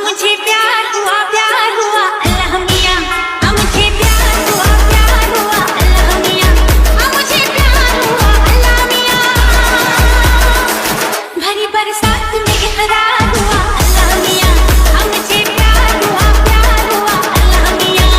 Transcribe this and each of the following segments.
मुझे प्यार हुआ अल्लाह मियां। मुझे प्यार हुआ अल्लाह मियां। मुझे प्यार हुआ अल्लाह मियां। भरी बरसात में इकरार हुआ अल्लाह मियां। मुझे प्यार हुआ अल्लाह मियां।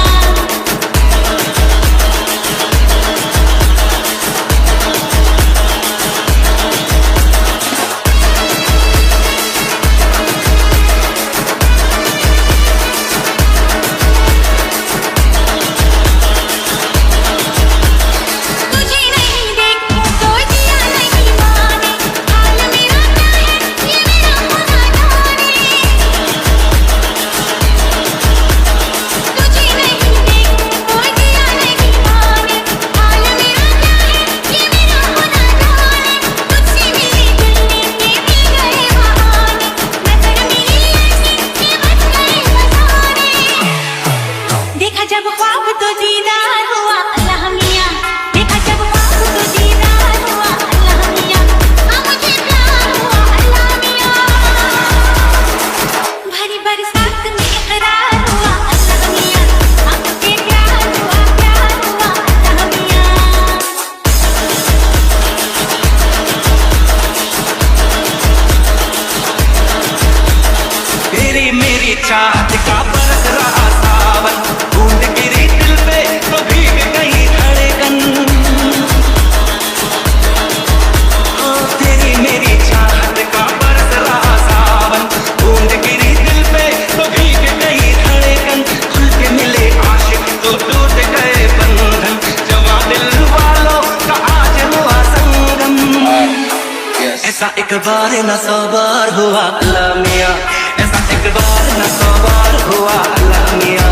जब ख्वाब तो दीदार हुआ अल्लाह मियां। देखा जब ख्वाब तो दीदार हुआ अल्लाह मियां। मुझे प्यार हुआ अल्लाह मियां। भरी बरसात में इकरार हुआ अल्लाह मियां। मुझे प्यार हुआ अल्लाह मियां। तेरी मेरी चाहत का बरस रहा सावन, बूंद गिरी दिल पे तो भीग गई धड़कन। तेरी मेरी चाहत का बरस रहा सावन, बूंद गिरी दिल पे तो भीग गई धड़कन। खुल के मिले आशिक तो टूट गए बंधन, जवां दिल वालों का आज हुआ संगम। ऐसा एक बार न सौ बार हुआ अल्लाह मियां। ऐसा एक बार न सौ बार हुआ अल्लाह मियां।